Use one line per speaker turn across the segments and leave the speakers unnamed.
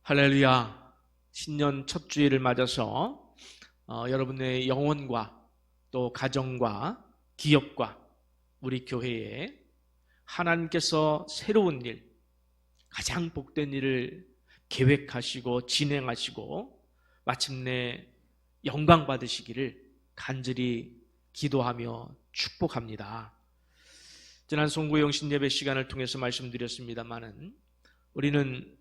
할렐루야. 신년 첫 주일을 맞아서 여러분의 영혼과 또 가정과 기업과 우리 교회에 하나님께서 새로운 일, 가장 복된 일을 계획하시고 진행하시고 마침내 영광 받으시기를 간절히 기도하며 축복합니다. 지난 송구영신 예배 시간을 통해서 말씀드렸습니다마는 우리는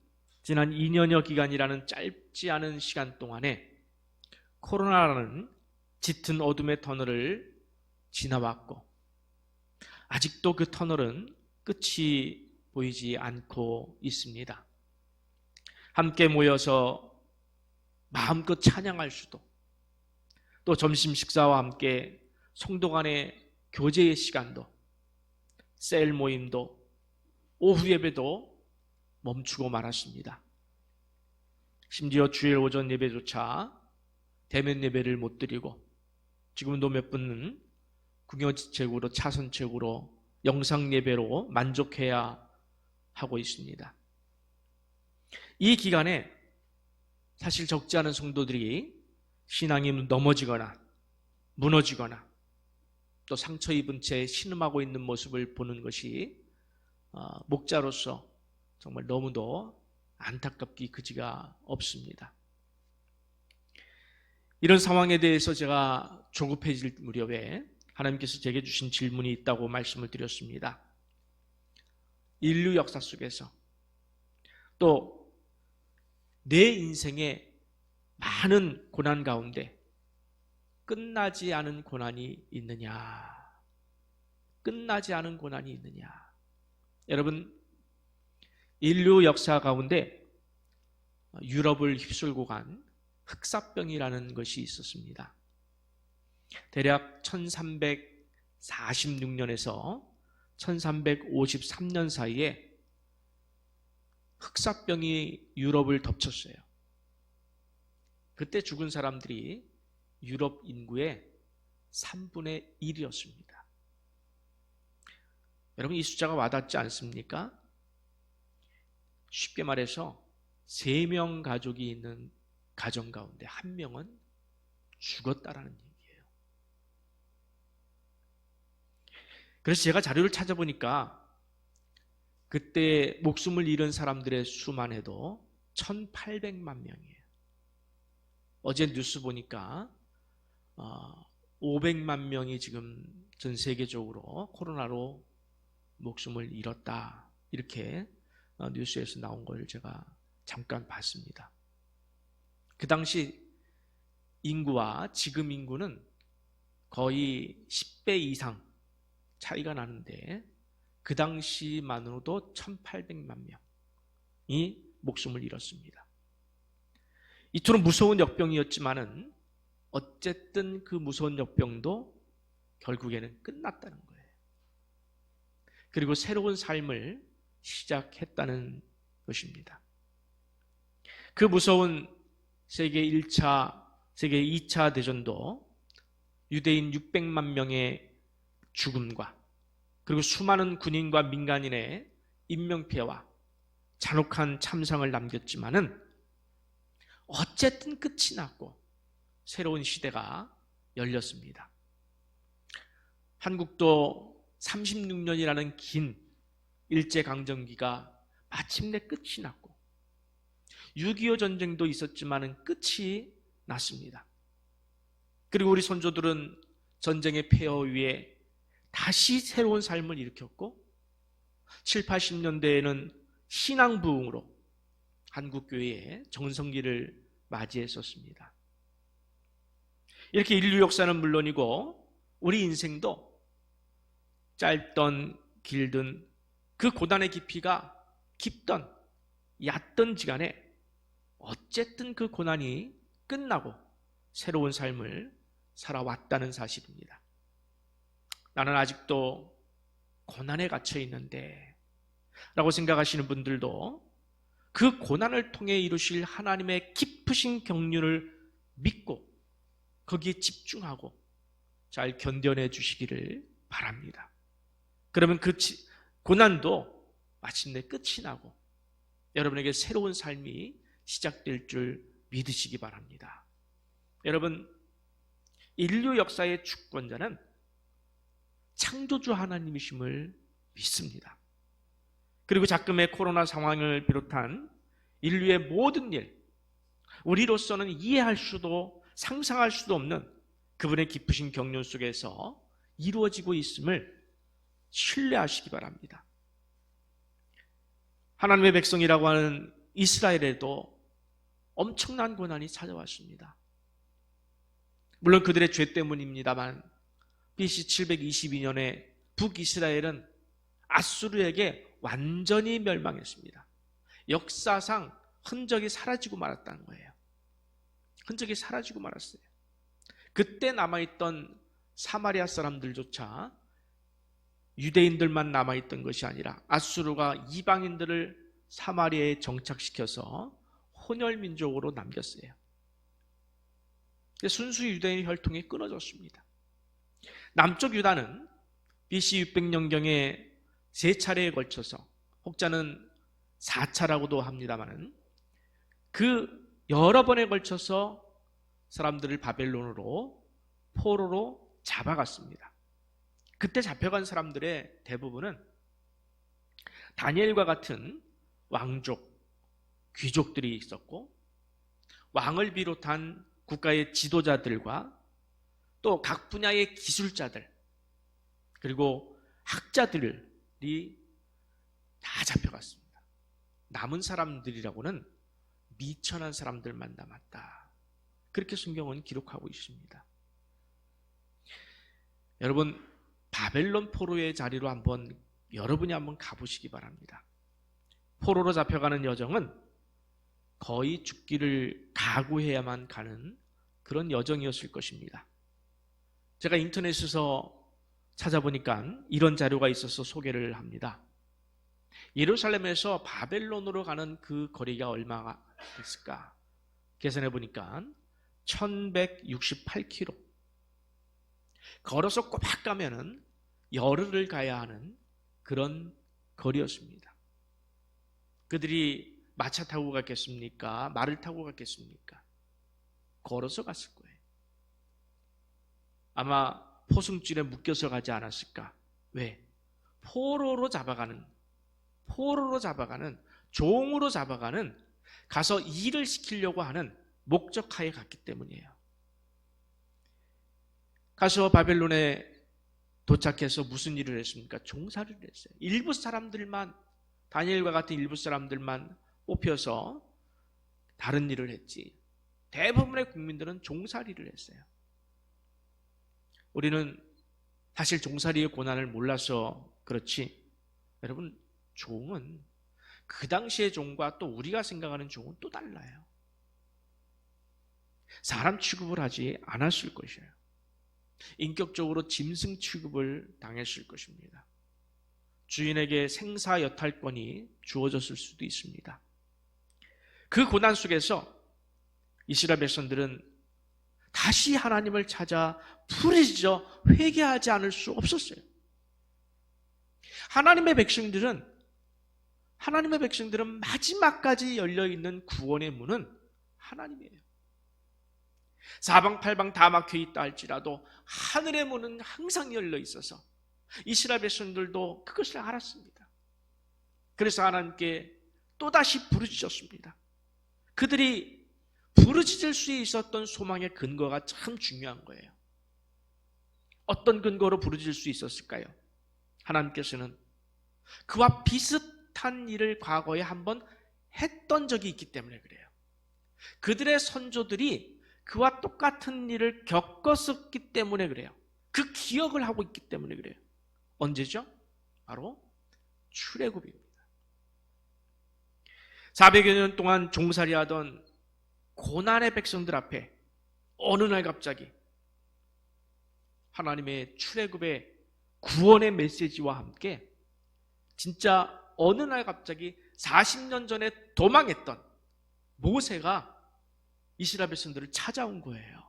지난 2년여 기간이라는 짧지 않은 시간 동안에 코로나라는 짙은 어둠의 터널을 지나왔고 아직도 그 터널은 끝이 보이지 않고 있습니다. 함께 모여서 마음껏 찬양할 수도, 또 점심 식사와 함께 성도 간의 교제의 시간도, 셀 모임도, 오후 예배도 멈추고 말았습니다. 심지어 주일 오전 예배조차 대면 예배를 못 드리고 지금도 몇 분은 궁여지책으로 차선책으로 영상 예배로 만족해야 하고 있습니다. 이 기간에 사실 적지 않은 성도들이 신앙이 넘어지거나 무너지거나 또 상처 입은 채 신음하고 있는 모습을 보는 것이 목자로서 정말 너무도 안타깝기 그지가 없습니다. 이런 상황에 대해서 제가 조급해질 무렵에 하나님께서 제게 주신 질문이 있다고 말씀을 드렸습니다. 인류 역사 속에서 또 내 인생의 많은 고난 가운데 끝나지 않은 고난이 있느냐? 끝나지 않은 고난이 있느냐? 여러분, 인류 역사 가운데 유럽을 휩쓸고 간 흑사병이라는 것이 있었습니다. 대략 1346년에서 1353년 사이에 흑사병이 유럽을 덮쳤어요. 그때 죽은 사람들이 유럽 인구의 3분의 1이었습니다. 여러분, 이 숫자가 와닿지 않습니까? 쉽게 말해서 3명 가족이 있는 가정 가운데 1명은 죽었다라는 얘기예요. 그래서 제가 자료를 찾아보니까 그때 목숨을 잃은 사람들의 수만 해도 1800만 명이에요. 어제 뉴스 보니까 500만 명이 지금 전 세계적으로 코로나로 목숨을 잃었다, 이렇게 뉴스에서 나온 걸 제가 잠깐 봤습니다. 그 당시 인구와 지금 인구는 거의 10배 이상 차이가 나는데 그 당시만으로도 1800만 명이 목숨을 잃었습니다. 이토록 무서운 역병이었지만은 어쨌든 그 무서운 역병도 결국에는 끝났다는 거예요. 그리고 새로운 삶을 시작했다는 것입니다. 그 무서운 세계 1차, 세계 2차 대전도 유대인 600만 명의 죽음과 그리고 수많은 군인과 민간인의 인명피해와 잔혹한 참상을 남겼지만은 어쨌든 끝이 났고 새로운 시대가 열렸습니다. 한국도 36년이라는 긴 일제강점기가 마침내 끝이 났고 6.25 전쟁도 있었지만은 끝이 났습니다. 그리고 우리 선조들은 전쟁의 폐허 위에 다시 새로운 삶을 일으켰고 7, 80년대에는 신앙부흥으로 한국교회의 정성기를 맞이했었습니다. 이렇게 인류 역사는 물론이고 우리 인생도 짧던 길든 그 고난의 깊이가 깊던 얕던 지간에 어쨌든 그 고난이 끝나고 새로운 삶을 살아왔다는 사실입니다. 나는 아직도 고난에 갇혀 있는데 라고 생각하시는 분들도 그 고난을 통해 이루실 하나님의 깊으신 경륜을 믿고 거기에 집중하고 잘 견뎌내 주시기를 바랍니다. 그러면 그 고난도 마침내 끝이 나고 여러분에게 새로운 삶이 시작될 줄 믿으시기 바랍니다. 여러분, 인류 역사의 주권자는 창조주 하나님이심을 믿습니다. 그리고 작금의 코로나 상황을 비롯한 인류의 모든 일, 우리로서는 이해할 수도 상상할 수도 없는 그분의 깊으신 경륜 속에서 이루어지고 있음을 신뢰하시기 바랍니다. 하나님의 백성이라고 하는 이스라엘에도 엄청난 고난이 찾아왔습니다. 물론 그들의 죄 때문입니다만 BC 722년에 북이스라엘은 아수르에게 완전히 멸망했습니다. 역사상 흔적이 사라지고 말았다는 거예요. 흔적이 사라지고 말았어요. 그때 남아있던 사마리아 사람들조차 유대인들만 남아있던 것이 아니라 아수르가 이방인들을 사마리아에 정착시켜서 혼혈민족으로 남겼어요. 순수 유대인 혈통이 끊어졌습니다. 남쪽 유다는 BC 600년경에 세 차례에 걸쳐서, 혹자는 4차라고도 합니다만, 그 여러 번에 걸쳐서 사람들을 바벨론으로 포로로 잡아갔습니다. 그때 잡혀간 사람들의 대부분은 다니엘과 같은 왕족, 귀족들이 있었고, 왕을 비롯한 국가의 지도자들과 또 각 분야의 기술자들, 그리고 학자들이 다 잡혀갔습니다. 남은 사람들이라고는 미천한 사람들만 남았다. 그렇게 성경은 기록하고 있습니다. 여러분, 바벨론 포로의 자리로 여러분이 한번 가보시기 바랍니다. 포로로 잡혀가는 여정은 거의 죽기를 각오해야만 가는 그런 여정이었을 것입니다. 제가 인터넷에서 찾아보니까 이런 자료가 있어서 소개를 합니다. 예루살렘에서 바벨론으로 가는 그 거리가 얼마가 있을까? 계산해 보니까 1168km. 걸어서 꼬박 가면은 열흘을 가야 하는 그런 거리였습니다. 그들이 마차 타고 갔겠습니까? 말을 타고 갔겠습니까? 걸어서 갔을 거예요. 아마 포승줄에 묶여서 가지 않았을까? 왜? 포로로 잡아가는, 종으로 잡아가는, 가서 일을 시키려고 하는 목적하에 갔기 때문이에요. 가서 바벨론에 도착해서 무슨 일을 했습니까? 종살이를 했어요. 일부 사람들만, 다니엘과 같은 일부 사람들만 뽑혀서 다른 일을 했지, 대부분의 국민들은 종살이를 했어요. 우리는 사실 종살이의 고난을 몰라서 그렇지, 여러분, 종은 그 당시의 종과 또 우리가 생각하는 종은 또 달라요. 사람 취급을 하지 않았을 것이에요. 인격적으로 짐승 취급을 당했을 것입니다. 주인에게 생사 여탈권이 주어졌을 수도 있습니다. 그 고난 속에서 이스라엘 백성들은 다시 하나님을 찾아 부르짖어 회개하지 않을 수 없었어요. 하나님의 백성들은 마지막까지 열려있는 구원의 문은 하나님이에요. 사방팔방 다 막혀있다 할지라도 하늘의 문은 항상 열려있어서 이스라엘 백성들도 그것을 알았습니다. 그래서 하나님께 또다시 부르짖었습니다. 그들이 부르짖을 수 있었던 소망의 근거가 참 중요한 거예요. 어떤 근거로 부르짖을 수 있었을까요? 하나님께서는 그와 비슷한 일을 과거에 한번 했던 적이 있기 때문에 그래요. 그들의 선조들이 그와 똑같은 일을 겪었었기 때문에 그래요. 그 기억을 하고 있기 때문에 그래요. 언제죠? 바로 출애굽입니다. 400여 년 동안 종살이하던 고난의 백성들 앞에 어느 날 갑자기 하나님의 출애굽의 구원의 메시지와 함께 진짜 어느 날 갑자기 40년 전에 도망했던 모세가 이스라엘 백성들을 찾아온 거예요.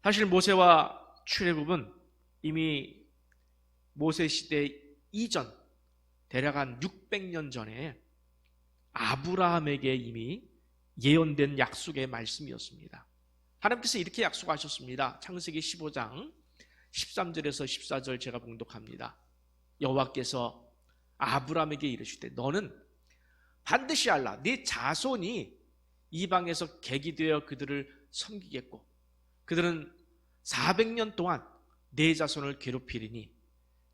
사실 모세와 출애굽은 이미 모세 시대 이전, 대략 한 600년 전에 아브라함에게 이미 예언된 약속의 말씀이었습니다. 하나님께서 이렇게 약속하셨습니다. 창세기 15장 13절에서 14절 제가 봉독합니다. 여호와께서 아브라함에게 이르시되 너는 반드시 알라. 네 자손이 이방에서 객이 되어 그들을 섬기겠고 그들은 400년 동안 네 자손을 괴롭히리니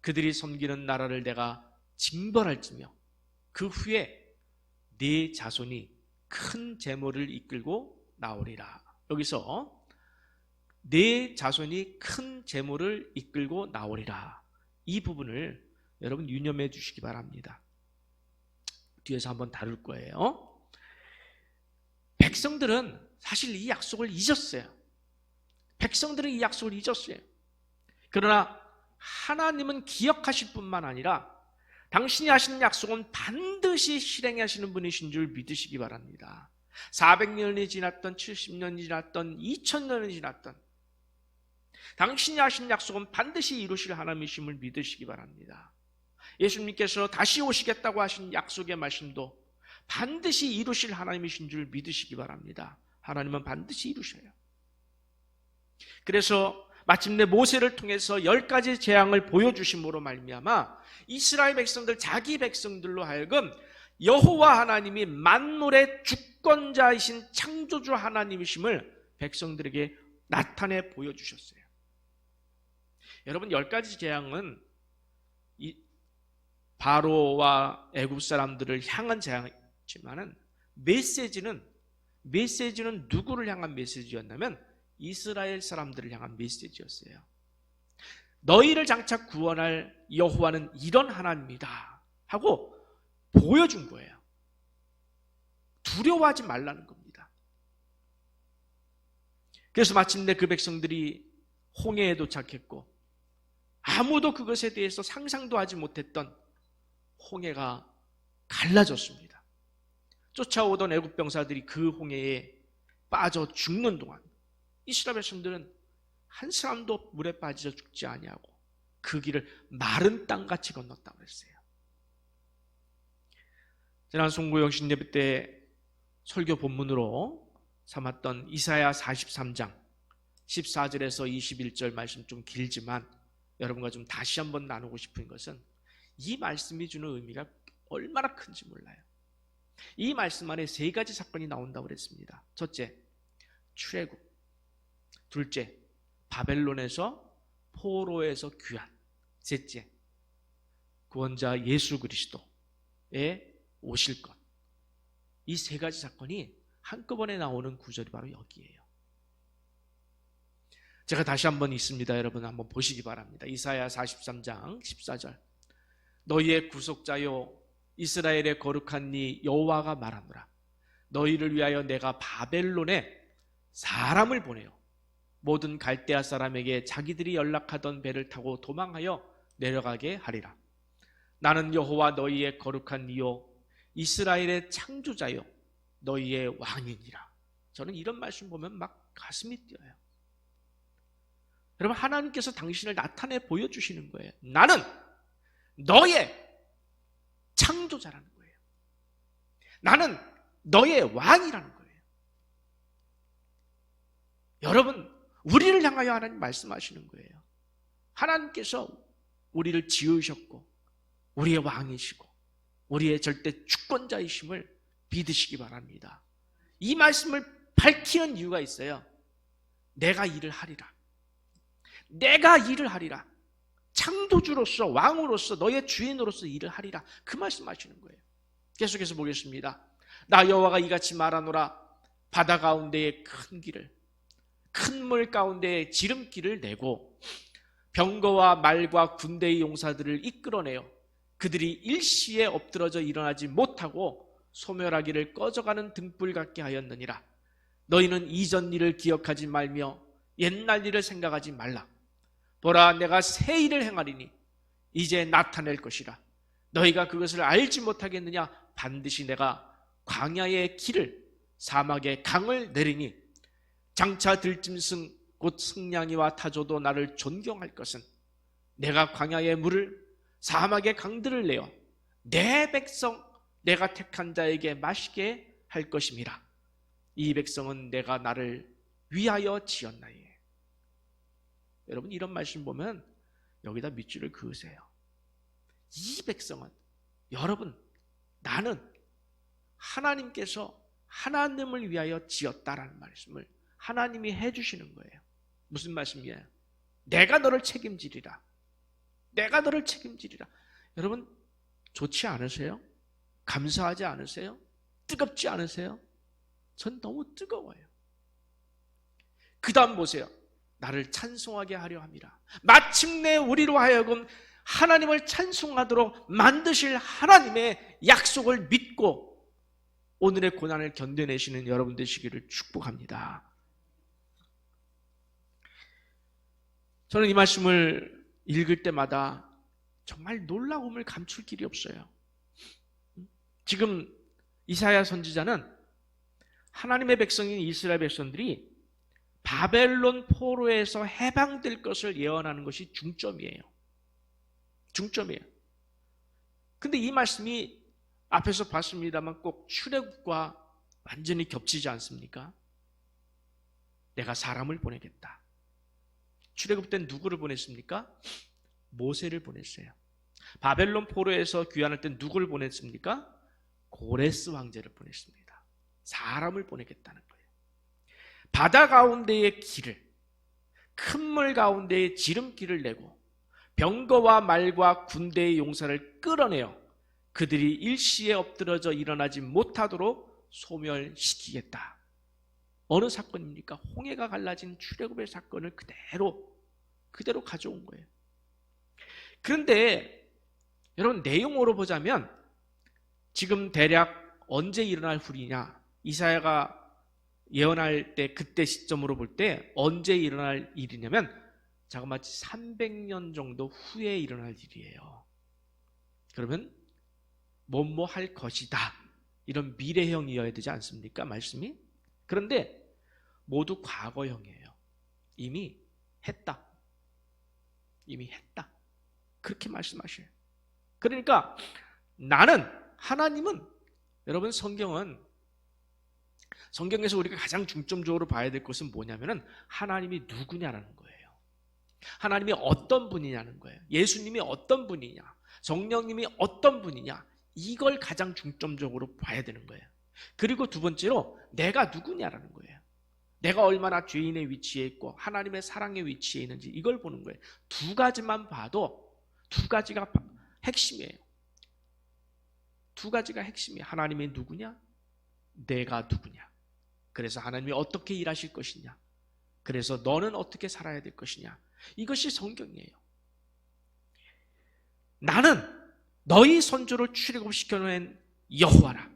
그들이 섬기는 나라를 내가 징벌할지며 그 후에 네 자손이 큰 재물을 이끌고 나오리라. 여기서 네 자손이 큰 재물을 이끌고 나오리라. 이 부분을 여러분 유념해 주시기 바랍니다. 뒤에서 한번 다룰 거예요. 백성들은 사실 이 약속을 잊었어요. 백성들은 이 약속을 잊었어요. 그러나 하나님은 기억하실 뿐만 아니라 당신이 하신 약속은 반드시 실행하시는 분이신 줄 믿으시기 바랍니다. 400년이 지났던 70년이 지났던 2000년이 지났던 당신이 하신 약속은 반드시 이루실 하나님이심을 믿으시기 바랍니다. 예수님께서 다시 오시겠다고 하신 약속의 말씀도 반드시 이루실 하나님이신 줄 믿으시기 바랍니다. 하나님은 반드시 이루셔요. 그래서 마침내 모세를 통해서 10가지 재앙을 보여주심으로 말미암아 이스라엘 백성들, 자기 백성들로 하여금 여호와 하나님이 만물의 주권자이신 창조주 하나님이심을 백성들에게 나타내 보여주셨어요. 여러분, 10가지 재앙은 바로와 애굽 사람들을 향한 재앙이지만은 메시지는 누구를 향한 메시지였냐면 이스라엘 사람들을 향한 메시지였어요. 너희를 장차 구원할 여호와는 이런 하나님이다 하고 보여준 거예요. 두려워하지 말라는 겁니다. 그래서 마침내 그 백성들이 홍해에 도착했고 아무도 그것에 대해서 상상도 하지 못했던 홍해가 갈라졌습니다. 쫓아오던 애굽 병사들이 그 홍해에 빠져 죽는 동안 이스라엘 백성들은 한 사람도 물에 빠져 죽지 아니하고 그 길을 마른 땅같이 건넜다고 했어요. 지난 송구영신 예배 때 설교 본문으로 삼았던 이사야 43장 14절에서 21절 말씀 좀 길지만 여러분과 좀 다시 한번 나누고 싶은 것은 이 말씀이 주는 의미가 얼마나 큰지 몰라요. 이 말씀 안에 3가지 사건이 나온다고 그랬습니다. 첫째, 출애굽. 둘째, 바벨론에서 포로에서 귀환. 셋째, 구원자 예수 그리스도의 오실 것. 이 3가지 사건이 한꺼번에 나오는 구절이 바로 여기에요. 제가 다시 한번 읽습니다. 여러분 한번 보시기 바랍니다. 이사야 43장 14절. 너희의 구속자요 이스라엘의 거룩한 이 여호와가 말하노라. 너희를 위하여 내가 바벨론에 사람을 보내요. 모든 갈대아 사람에게 자기들이 연락하던 배를 타고 도망하여 내려가게 하리라. 나는 여호와 너희의 거룩한 이요 이스라엘의 창조자요 너희의 왕이니라. 저는 이런 말씀 보면 막 가슴이 뛰어요. 여러분, 하나님께서 당신을 나타내 보여주시는 거예요. 나는 너의 창조자라는 거예요. 나는 너의 왕이라는 거예요. 여러분, 우리를 향하여 하나님 말씀하시는 거예요. 하나님께서 우리를 지으셨고 우리의 왕이시고 우리의 절대 주권자이심을 믿으시기 바랍니다. 이 말씀을 밝히는 이유가 있어요. 내가 일을 하리라. 내가 일을 하리라. 창조주로서 왕으로서 너의 주인으로서 일을 하리라. 그 말씀하시는 거예요. 계속해서 보겠습니다. 나 여호와가 이같이 말하노라. 바다 가운데에 큰 길을 큰 물 가운데에 지름길을 내고 병거와 말과 군대의 용사들을 이끌어내어 그들이 일시에 엎드러져 일어나지 못하고 소멸하기를 꺼져가는 등불 같게 하였느니라. 너희는 이전 일을 기억하지 말며 옛날 일을 생각하지 말라. 보라, 내가 새 일을 행하리니 이제 나타낼 것이라. 너희가 그것을 알지 못하겠느냐? 반드시 내가 광야의 길을 사막의 강을 내리니 장차 들짐승 곧 승냥이와 타조도 나를 존경할 것은 내가 광야의 물을 사막의 강들을 내어 내 백성 내가 택한 자에게 마시게 할 것임이라. 이 백성은 내가 나를 위하여 지었나이에. 여러분, 이런 말씀 보면 여기다 밑줄을 그으세요. 이 백성은, 여러분, 나는 하나님께서 하나님을 위하여 지었다라는 말씀을 하나님이 해주시는 거예요. 무슨 말씀이에요? 내가 너를 책임지리라. 내가 너를 책임지리라. 여러분, 좋지 않으세요? 감사하지 않으세요? 뜨겁지 않으세요? 전 너무 뜨거워요. 그 다음 보세요. 나를 찬송하게 하려 함이라. 마침내 우리로 하여금 하나님을 찬송하도록 만드실 하나님의 약속을 믿고 오늘의 고난을 견뎌내시는 여러분 되시기를 축복합니다. 저는 이 말씀을 읽을 때마다 정말 놀라움을 감출 길이 없어요. 지금 이사야 선지자는 하나님의 백성인 이스라엘 백성들이 바벨론 포로에서 해방될 것을 예언하는 것이 중점이에요. 중점이에요. 근데 이 말씀이 앞에서 봤습니다만 꼭 출애굽과 완전히 겹치지 않습니까? 내가 사람을 보내겠다. 출애굽 때 누구를 보냈습니까? 모세를 보냈어요. 바벨론 포로에서 귀환할 때 누구를 보냈습니까? 고레스 왕제를 보냈습니다. 사람을 보내겠다는 거예요. 바다 가운데의 길을, 큰 물 가운데에 지름길을 내고 병거와 말과 군대의 용사를 끌어내어 그들이 일시에 엎드러져 일어나지 못하도록 소멸시키겠다. 어느 사건입니까? 홍해가 갈라진 출애굽의 사건을 그대로 가져온 거예요. 그런데 여러분, 내용으로 보자면 지금 대략 언제 일어날 일이냐, 이사야가 예언할 때 그때 시점으로 볼 때 언제 일어날 일이냐면 자그마치 300년 정도 후에 일어날 일이에요. 그러면 뭐뭐 할 것이다, 이런 미래형이어야 되지 않습니까? 말씀이. 그런데 모두 과거형이에요. 이미 했다. 이미 했다. 그렇게 말씀하셔요. 그러니까 하나님은, 여러분, 성경에서 우리가 가장 중점적으로 봐야 될 것은 뭐냐면은 하나님이 누구냐라는 거예요. 하나님이 어떤 분이냐는 거예요. 예수님이 어떤 분이냐, 성령님이 어떤 분이냐, 이걸 가장 중점적으로 봐야 되는 거예요. 그리고 두 번째로 내가 누구냐라는 거예요. 내가 얼마나 죄인의 위치에 있고 하나님의 사랑의 위치에 있는지 이걸 보는 거예요. 두 가지만 봐도 두 가지가 핵심이에요. 두 가지가 핵심이에요. 하나님이 누구냐, 내가 누구냐. 그래서 하나님이 어떻게 일하실 것이냐, 그래서 너는 어떻게 살아야 될 것이냐. 이것이 성경이에요. 나는 너희 선조를 출애굽시켜낸 여호와라.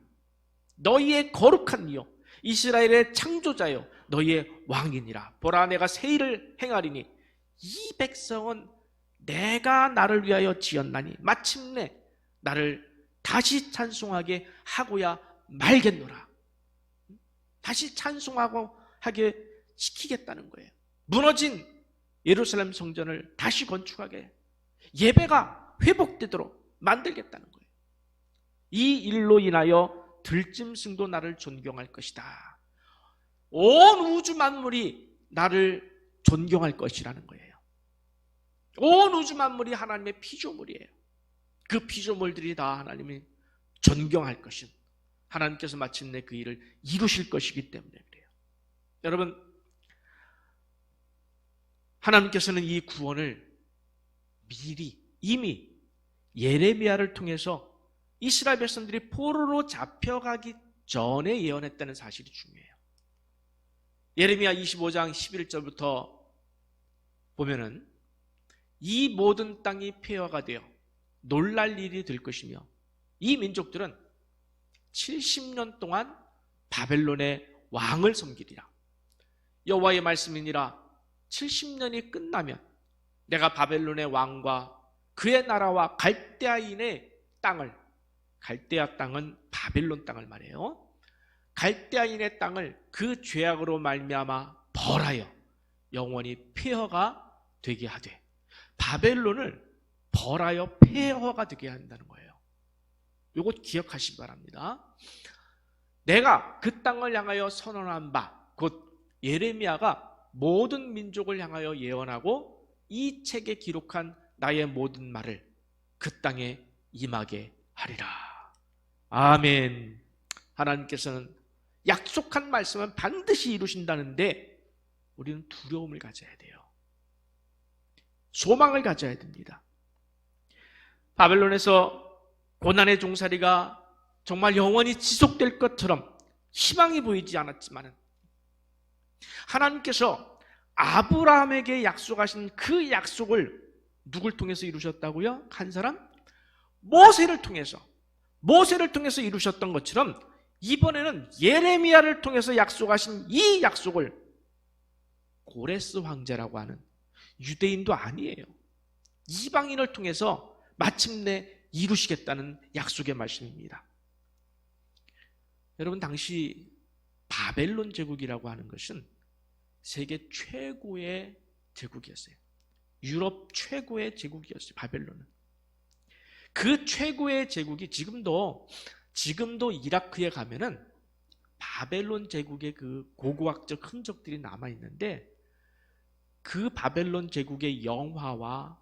너희의 거룩한 이요 이스라엘의 창조자요 너희의 왕이니라. 보라, 내가 새 일을 행하리니 이 백성은 내가 나를 위하여 지었나니 마침내 나를 다시 찬송하게 하고야 말겠노라. 다시 찬송하고 하게 시키겠다는 거예요. 무너진 예루살렘 성전을 다시 건축하게, 예배가 회복되도록 만들겠다는 거예요. 이 일로 인하여 들짐승도 나를 존경할 것이다. 온 우주 만물이 나를 존경할 것이라는 거예요. 온 우주 만물이 하나님의 피조물이에요. 그 피조물들이 다 하나님이 존경할 것인, 하나님께서 마침내 그 일을 이루실 것이기 때문에 그래요. 여러분, 하나님께서는 이 구원을 미리 이미 예레미야를 통해서 이스라엘 백성들이 포로로 잡혀가기 전에 예언했다는 사실이 중요해요. 예레미야 25장 11절부터 보면은 이 모든 땅이 폐허가 되어 놀랄 일이 될 것이며 이 민족들은 70년 동안 바벨론의 왕을 섬기리라. 여호와의 말씀이니라. 70년이 끝나면 내가 바벨론의 왕과 그의 나라와 갈대아인의 땅을, 갈대아 땅은 바벨론 땅을 말해요. 갈대아인의 땅을 그 죄악으로 말미암아 벌하여 영원히 폐허가 되게 하되, 바벨론을 벌하여 폐허가 되게 한다는 거예요. 요거 기억하시기 바랍니다. 내가 그 땅을 향하여 선언한 바, 곧 예레미야가 모든 민족을 향하여 예언하고 이 책에 기록한 나의 모든 말을 그 땅에 임하게 하리라. 아멘. 하나님께서는 약속한 말씀은 반드시 이루신다는데 우리는 두려움을 가져야 돼요. 소망을 가져야 됩니다. 바벨론에서 고난의 종살이가 정말 영원히 지속될 것처럼 희망이 보이지 않았지만 하나님께서 아브라함에게 약속하신 그 약속을 누굴 통해서 이루셨다고요? 한 사람? 모세를 통해서 이루셨던 것처럼 이번에는 예레미야를 통해서 약속하신 이 약속을 고레스 황제라고 하는 유대인도 아니에요. 이방인을 통해서 마침내 이루시겠다는 약속의 말씀입니다. 여러분, 당시 바벨론 제국이라고 하는 것은 세계 최고의 제국이었어요. 유럽 최고의 제국이었어요. 바벨론은. 그 최고의 제국이 지금도 이라크에 가면은 바벨론 제국의 그 고고학적 흔적들이 남아있는데 그 바벨론 제국의 영화와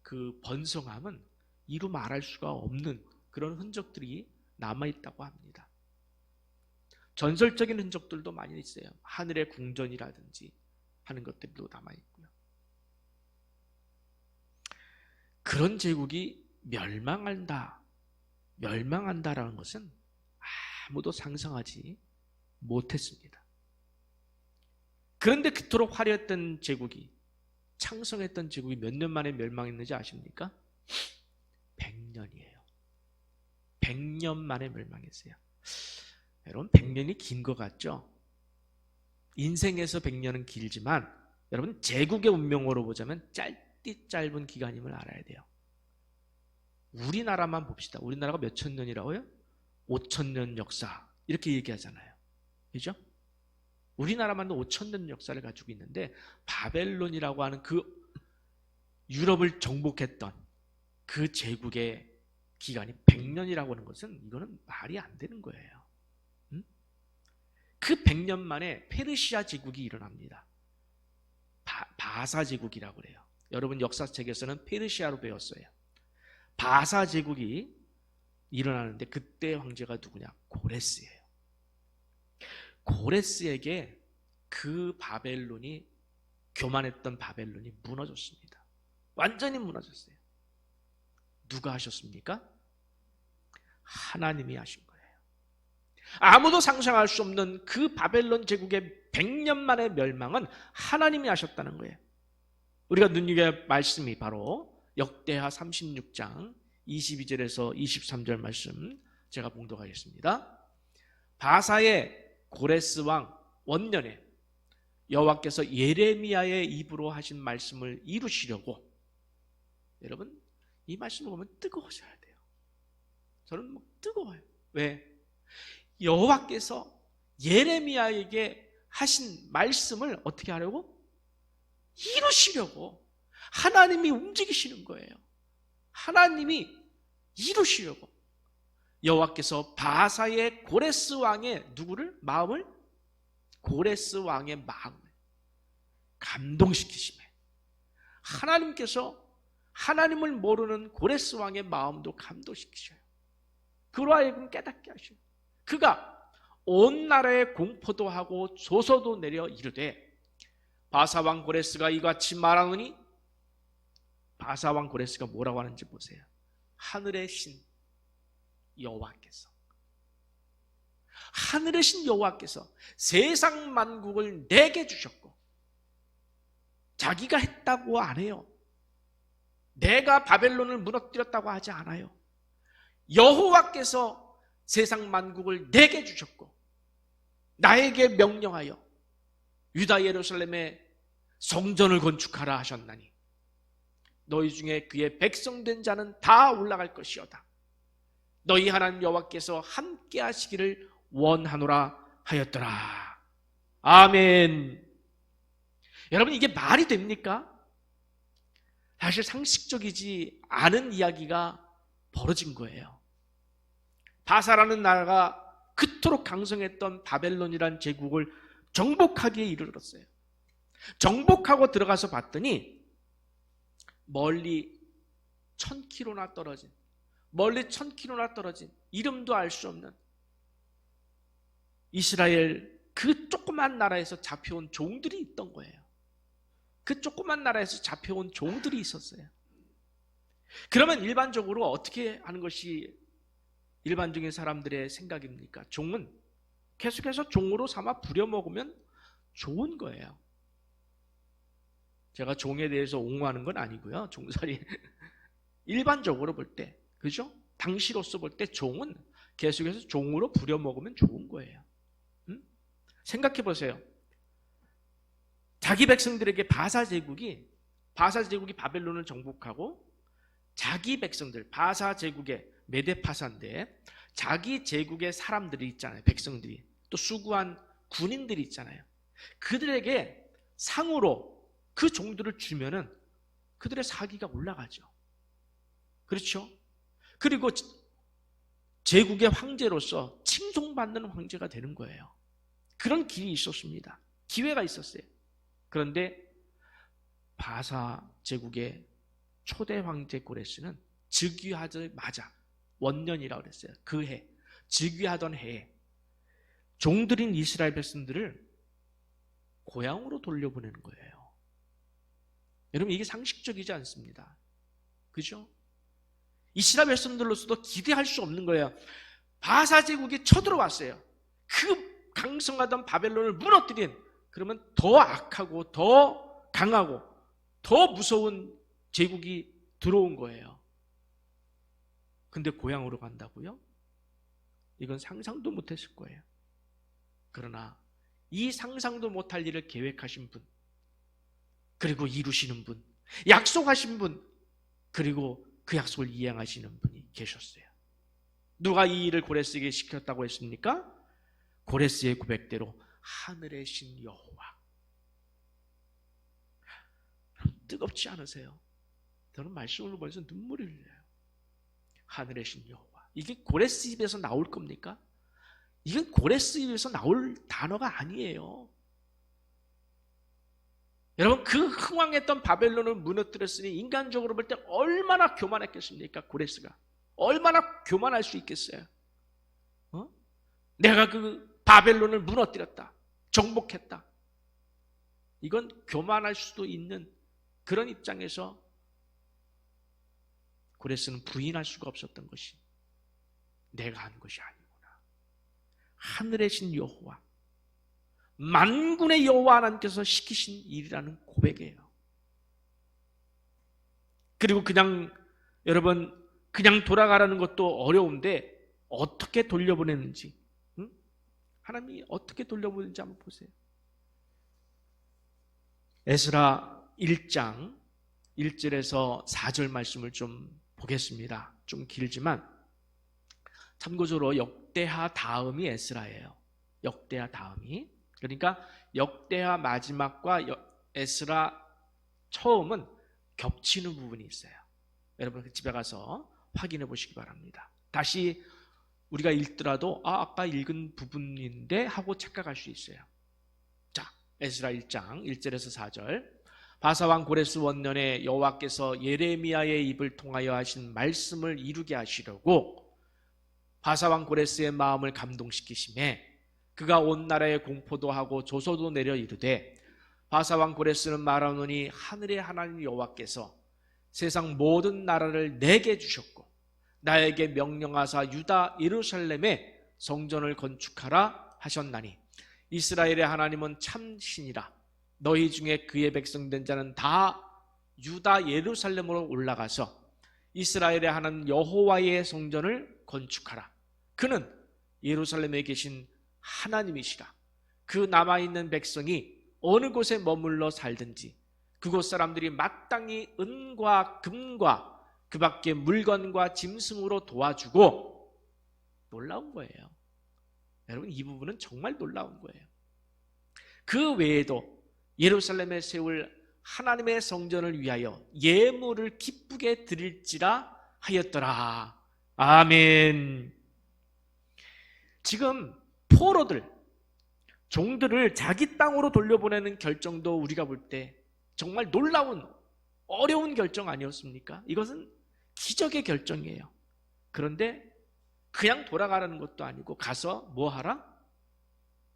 그 번성함은 이루 말할 수가 없는 그런 흔적들이 남아있다고 합니다. 전설적인 흔적들도 많이 있어요. 하늘의 궁전이라든지 하는 것들도 남아있고요. 그런 제국이 멸망한다라는 것은 아무도 상상하지 못했습니다. 그런데 그토록 화려했던 제국이, 창성했던 제국이 몇 년 만에 멸망했는지 아십니까? 100년이에요. 100년 만에 멸망했어요. 여러분, 100년이 긴 것 같죠? 인생에서 100년은 길지만 여러분, 제국의 운명으로 보자면 짧은 기간임을 알아야 돼요. 우리나라만 봅시다. 우리나라가 몇천 년이라고요? 5,000년 역사 이렇게 얘기하잖아요. 그죠? 우리나라만도 5,000년 역사를 가지고 있는데 바벨론이라고 하는 그 유럽을 정복했던 그 제국의 기간이 100년이라고 하는 것은 이거는 말이 안 되는 거예요. 그 100년 만에 페르시아 제국이 일어납니다. 바사 제국이라고 그래요. 여러분 역사책에서는 페르시아로 배웠어요. 바사 제국이 일어나는데 그때 황제가 누구냐? 고레스예요. 고레스에게 그 바벨론이, 교만했던 바벨론이 무너졌습니다. 완전히 무너졌어요. 누가 하셨습니까? 하나님이 하신 거예요. 아무도 상상할 수 없는 그 바벨론 제국의 100년 만의 멸망은 하나님이 하셨다는 거예요. 우리가 눈여겨볼 말씀이 바로 역대하 36장 22절에서 23절 말씀 제가 봉독하겠습니다. 바사의 고레스 왕 원년에 여호와께서 예레미야의 입으로 하신 말씀을 이루시려고, 여러분 이 말씀을 보면 뜨거워져야 돼요. 저는 막 뜨거워요. 왜? 여호와께서 예레미야에게 하신 말씀을 어떻게 하려고? 이루시려고 하나님이 움직이시는 거예요. 하나님이 이루시려고 여호와께서 바사의 고레스 왕의 누구를? 마음을? 고레스 왕의 마음을 감동시키시며 하나님께서 하나님을 모르는 고레스 왕의 마음도 감동시키셔요. 그로 하여금 깨닫게 하셔요. 그가 온 나라에 공포도 하고 조서도 내려 이르되 바사왕 고레스가 이같이 말하노니, 바사왕 고레스가 뭐라고 하는지 보세요. 하늘의 신 여호와께서, 하늘의 신 여호와께서 세상 만국을 내게 주셨고, 자기가 했다고 안 해요. 내가 바벨론을 무너뜨렸다고 하지 않아요. 여호와께서 세상 만국을 내게 주셨고 나에게 명령하여 유다 예루살렘에 성전을 건축하라 하셨나니 너희 중에 그의 백성된 자는 다 올라갈 것이오다. 너희 하나님 여호와께서 함께 하시기를 원하노라 하였더라. 아멘. 여러분, 이게 말이 됩니까? 사실 상식적이지 않은 이야기가 벌어진 거예요. 바사라는 나라가 그토록 강성했던 바벨론이란 제국을 정복하기에 이르렀어요. 정복하고 들어가서 봤더니 멀리 1000km나 떨어진, 이름도 알 수 없는 이스라엘 그 조그만 나라에서 잡혀온 종들이 있던 거예요. 그 조그만 나라에서 잡혀온 종들이 있었어요. 그러면 일반적으로 어떻게 하는 것이 일반적인 사람들의 생각입니까? 종은 계속해서 종으로 삼아 부려먹으면 좋은 거예요. 제가 종에 대해서 옹호하는 건 아니고요. 종살이 일반적으로 볼 때, 그죠? 당시로서 볼 때 종은 계속해서 종으로 부려먹으면 좋은 거예요. 생각해 보세요. 자기 백성들에게 바사 제국이 바벨론을 정복하고 자기 백성들, 바사 제국의 메데파사인데 자기 제국의 사람들이 있잖아요. 백성들이, 또 수구한 군인들이 있잖아요. 그들에게 상으로 그 종들을 주면은 그들의 사기가 올라가죠. 그렇죠? 그리고 제국의 황제로서 칭송받는 황제가 되는 거예요. 그런 길이 있었습니다. 기회가 있었어요. 그런데 바사 제국의 초대 황제 고레스는 즉위하자마자 원년이라고 그랬어요. 그 해, 즉위하던 해에 종들인 이스라엘 백성들을 고향으로 돌려보내는 거예요. 여러분, 이게 상식적이지 않습니다. 그죠? 이스라엘 백성들로서도 기대할 수 없는 거예요. 바사 제국이 쳐들어왔어요. 그 강성하던 바벨론을 무너뜨린, 그러면 더 악하고 더 강하고 더 무서운 제국이 들어온 거예요. 근데 고향으로 간다고요? 이건 상상도 못했을 거예요. 그러나 이 상상도 못할 일을 계획하신 분, 그리고 이루시는 분, 약속하신 분, 그리고 그 약속을 이행하시는 분이 계셨어요. 누가 이 일을 고레스에게 시켰다고 했습니까? 고레스의 고백대로 하늘의 신 여호와. 뜨겁지 않으세요? 저는 말씀을 보면서 눈물이 흘려요. 하늘의 신 여호와. 이게 고레스 입에서 나올 겁니까? 이건 고레스 입에서 나올 단어가 아니에요. 여러분, 그 흥왕했던 바벨론을 무너뜨렸으니 인간적으로 볼 때 얼마나 교만했겠습니까? 고레스가 얼마나 교만할 수 있겠어요? 내가 그 바벨론을 무너뜨렸다, 정복했다. 이건 교만할 수도 있는 그런 입장에서 고레스는 부인할 수가 없었던 것이, 내가 한 것이 아니구나. 하늘의 신 여호와, 만군의 여호와 하나님께서 시키신 일이라는 고백이에요. 그리고 여러분, 그냥 돌아가라는 것도 어려운데 어떻게 돌려보내는지, 하나님이 어떻게 돌려보내는지 한번 보세요. 에스라 1장 1절에서 4절 말씀을 좀 보겠습니다. 좀 길지만 참고적으로 역대하 다음이 에스라예요. 역대하 다음이. 그러니까 역대하 마지막과 에스라 처음은 겹치는 부분이 있어요. 여러분 집에 가서 확인해 보시기 바랍니다. 다시 우리가 읽더라도 아까 읽은 부분인데 하고 착각할 수 있어요. 자, 에스라 1장 1절에서 4절. 바사왕 고레스 원년에 여호와께서 예레미야의 입을 통하여 하신 말씀을 이루게 하시려고 바사왕 고레스의 마음을 감동시키심에 그가 온 나라에 공포도 하고 조소도 내려 이르되, 바사왕 고레스는 말하노니 하늘의 하나님 여호와께서 세상 모든 나라를 내게 주셨고 나에게 명령하사 유다 예루살렘에 성전을 건축하라 하셨나니 이스라엘의 하나님은 참 신이라. 너희 중에 그의 백성 된 자는 다 유다 예루살렘으로 올라가서 이스라엘의 하나님 여호와의 성전을 건축하라. 그는 예루살렘에 계신 하나님이시라. 그 남아있는 백성이 어느 곳에 머물러 살든지 그곳 사람들이 마땅히 은과 금과 그 밖에 물건과 짐승으로 도와주고. 놀라운 거예요. 여러분, 이 부분은 정말 놀라운 거예요. 그 외에도 예루살렘에 세울 하나님의 성전을 위하여 예물을 기쁘게 드릴지라 하였더라. 아멘. 지금 포로들, 종들을 자기 땅으로 돌려보내는 결정도 우리가 볼 때 정말 놀라운 어려운 결정 아니었습니까? 이것은 기적의 결정이에요. 그런데 그냥 돌아가라는 것도 아니고 가서 뭐 하라?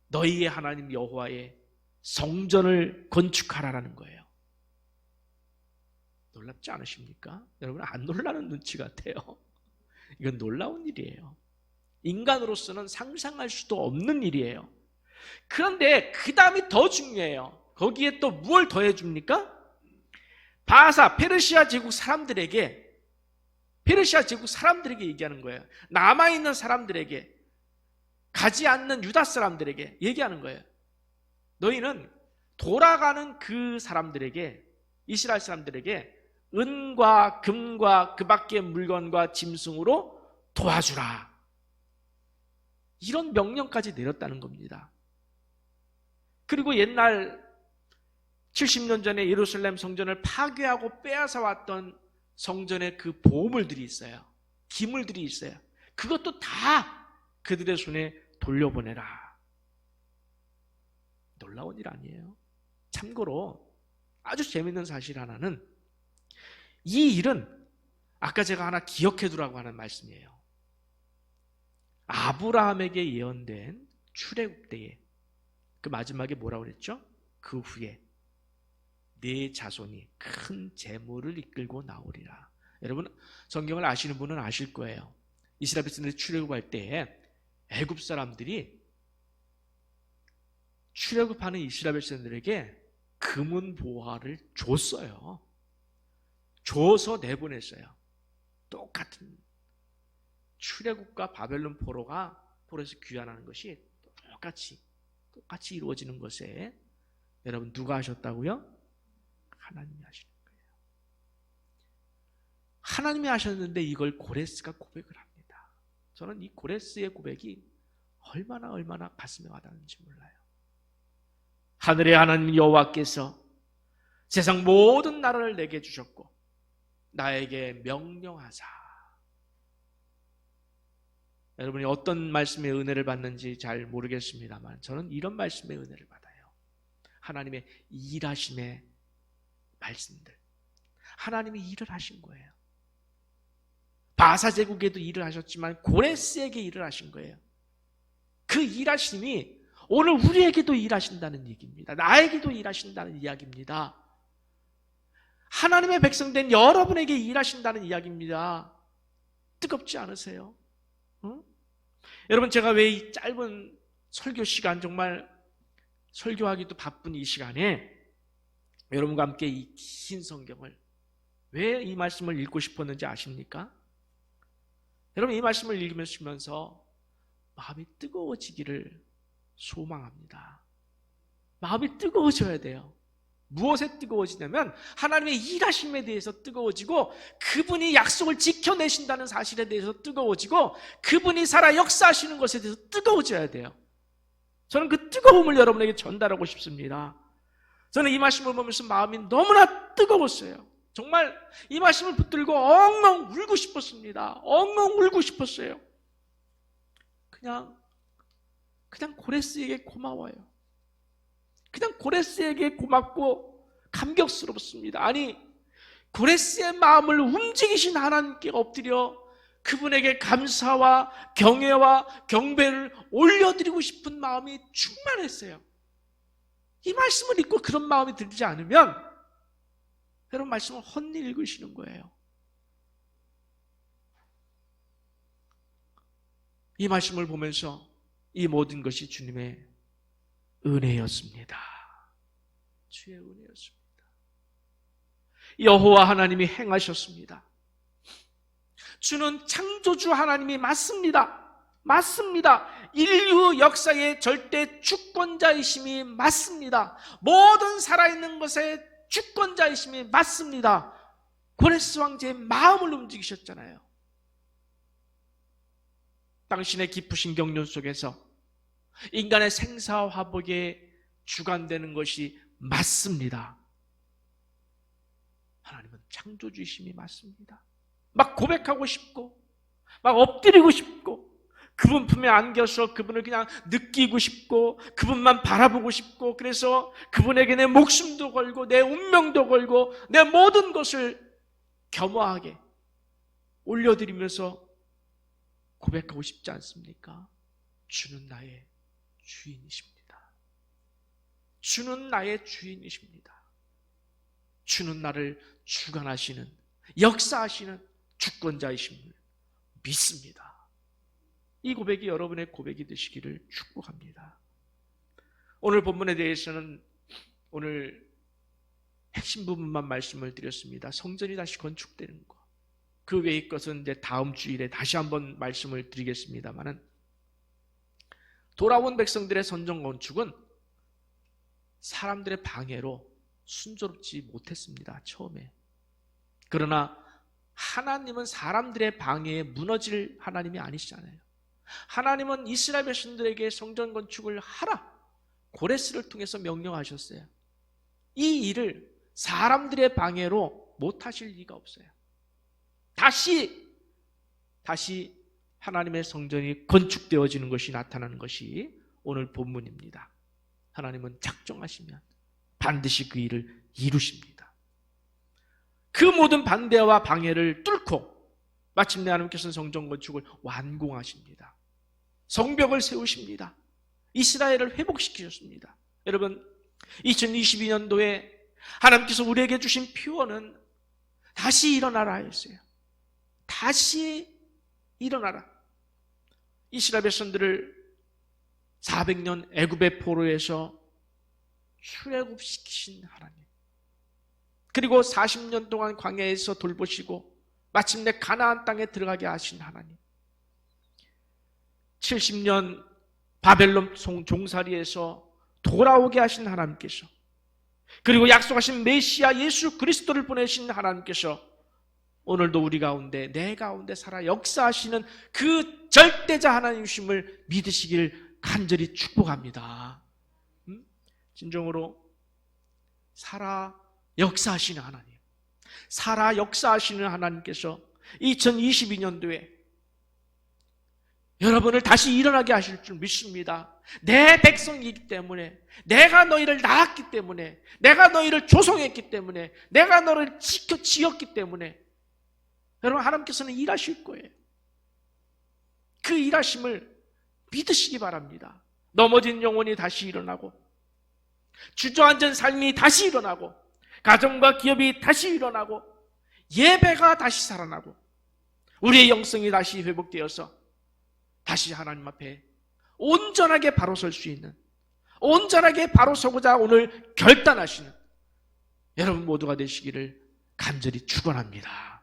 너희의 하나님 여호와의 성전을 건축하라는 거예요. 놀랍지 않으십니까? 여러분 안 놀라는 눈치 같아요. 이건 놀라운 일이에요. 인간으로서는 상상할 수도 없는 일이에요. 그런데 그 다음이 더 중요해요. 거기에 또 무엇을 더해 줍니까? 바사, 페르시아 제국 사람들에게 얘기하는 거예요. 남아있는 사람들에게, 가지 않는 유다 사람들에게 얘기하는 거예요. 너희는 돌아가는 그 사람들에게, 이스라엘 사람들에게 은과 금과 그 밖의 물건과 짐승으로 도와주라. 이런 명령까지 내렸다는 겁니다. 그리고 옛날 70년 전에 예루살렘 성전을 파괴하고 빼앗아 왔던 성전의 그 보물들이 있어요. 기물들이 있어요. 그것도 다 그들의 손에 돌려보내라. 놀라운 일 아니에요? 참고로 아주 재밌는 사실 하나는, 이 일은 아까 제가 하나 기억해 두라고 하는 말씀이에요. 아브라함에게 예언된 출애굽 때에 그 마지막에 뭐라고 그랬죠? 그 후에 네 자손이 큰 재물을 이끌고 나오리라. 여러분 성경을 아시는 분은 아실 거예요. 이스라엘 백성들이 출애굽할 때에 애굽 사람들이 출애굽하는 이스라엘 백성들에게 금은 보화를 줬어요. 줘서 내보냈어요. 똑같은 출애굽과 바벨론 포로에서 귀환하는 것이 똑같이 이루어지는 것에 여러분 누가 하셨다고요? 하나님이 하시는 거예요. 하나님이 하셨는데 이걸 고레스가 고백을 합니다. 저는 이 고레스의 고백이 얼마나 가슴에 와닿는지 몰라요. 하늘의 하나님 여호와께서 세상 모든 나라를 내게 주셨고 나에게 명령하사. 여러분이 어떤 말씀의 은혜를 받는지 잘 모르겠습니다만 저는 이런 말씀의 은혜를 받아요. 하나님의 일하심의 말씀들. 하나님이 일을 하신 거예요. 바사 제국에도 일을 하셨지만 고레스에게 일을 하신 거예요. 그 일하심이 오늘 우리에게도 일하신다는 얘기입니다. 나에게도 일하신다는 이야기입니다. 하나님의 백성된 여러분에게 일하신다는 이야기입니다. 뜨겁지 않으세요? 응? 여러분 제가 왜 이 짧은 설교 시간, 정말 설교하기도 바쁜 이 시간에 여러분과 함께 이 긴 성경을 왜 이 말씀을 읽고 싶었는지 아십니까? 여러분 이 말씀을 읽으면서 마음이 뜨거워지기를 소망합니다. 마음이 뜨거워져야 돼요. 무엇에 뜨거워지냐면 하나님의 일하심에 대해서 뜨거워지고 그분이 약속을 지켜내신다는 사실에 대해서 뜨거워지고 그분이 살아 역사하시는 것에 대해서 뜨거워져야 돼요. 저는 그 뜨거움을 여러분에게 전달하고 싶습니다. 저는 이 말씀을 보면서 마음이 너무나 뜨거웠어요. 정말 이 말씀을 붙들고 엉엉 울고 싶었습니다. 엉엉 울고 싶었어요. 그냥 고레스에게 고마워요. 그냥 고레스에게 고맙고 감격스럽습니다. 아니 고레스의 마음을 움직이신 하나님께 엎드려 그분에게 감사와 경애와 경배를 올려드리고 싶은 마음이 충만했어요. 이 말씀을 읽고 그런 마음이 들지 않으면 여러분 말씀을 헛일 읽으시는 거예요. 이 말씀을 보면서 이 모든 것이 주님의 은혜였습니다. 주의 은혜였습니다. 여호와 하나님이 행하셨습니다. 주는 창조주 하나님이 맞습니다. 인류 역사의 절대 주권자이심이 맞습니다. 모든 살아있는 것의 주권자이심이 맞습니다. 고레스 왕제의 마음을 움직이셨잖아요. 당신의 깊으신 경륜 속에서 인간의 생사화복에 주관되는 것이 맞습니다. 하나님은 창조주이심이 맞습니다. 막 고백하고 싶고 막 엎드리고 싶고 그분 품에 안겨서 그분을 그냥 느끼고 싶고 그분만 바라보고 싶고, 그래서 그분에게 내 목숨도 걸고 내 운명도 걸고 내 모든 것을 겸허하게 올려드리면서 고백하고 싶지 않습니까? 주는 나의 주인이십니다. 주는 나의 주인이십니다. 주는 나를 주관하시는, 역사하시는 주권자이심을 믿습니다. 이 고백이 여러분의 고백이 되시기를 축복합니다. 오늘 본문에 대해서는 오늘 핵심 부분만 말씀을 드렸습니다. 성전이 다시 건축되는 것, 그 외의 것은 이제 다음 주일에 다시 한번 말씀을 드리겠습니다만은, 돌아온 백성들의 성전 건축은 사람들의 방해로 순조롭지 못했습니다, 처음에. 그러나 하나님은 사람들의 방해에 무너질 하나님이 아니시잖아요. 하나님은 이스라엘 백성들에게 성전 건축을 하라, 고레스를 통해서 명령하셨어요. 이 일을 사람들의 방해로 못하실 리가 없어요. 다시 하나님의 성전이 건축되어지는 것이 나타나는 것이 오늘 본문입니다. 하나님은 작정하시면 반드시 그 일을 이루십니다. 그 모든 반대와 방해를 뚫고 마침내 하나님께서는 성전 건축을 완공하십니다. 성벽을 세우십니다. 이스라엘을 회복시키셨습니다. 여러분, 2022년도에 하나님께서 우리에게 주신 표어는 다시 일어나라 였어요. 다시 일어나라. 이스라엘 백성들을 400년 애굽의 포로에서 출애굽시키신 하나님, 그리고 40년 동안 광야에서 돌보시고 마침내 가나안 땅에 들어가게 하신 하나님, 70년 바벨론 종살이에서 돌아오게 하신 하나님께서, 그리고 약속하신 메시아 예수 그리스도를 보내신 하나님께서 오늘도 우리 가운데, 내 가운데 살아 역사하시는 그 절대자 하나님이심을 믿으시길 간절히 축복합니다. 진정으로 살아 역사하시는 하나님, 살아 역사하시는 하나님께서 2022년도에 여러분을 다시 일어나게 하실 줄 믿습니다. 내 백성이기 때문에, 내가 너희를 낳았기 때문에, 내가 너희를 조성했기 때문에, 내가 너를 지었기 때문에 여러분, 하나님께서는 일하실 거예요. 그 일하심을 믿으시기 바랍니다. 넘어진 영혼이 다시 일어나고, 주저앉은 삶이 다시 일어나고, 가정과 기업이 다시 일어나고, 예배가 다시 살아나고, 우리의 영성이 다시 회복되어서 다시 하나님 앞에 온전하게 바로 설 수 있는, 온전하게 바로 서고자 오늘 결단하시는 여러분 모두가 되시기를 간절히 축원합니다.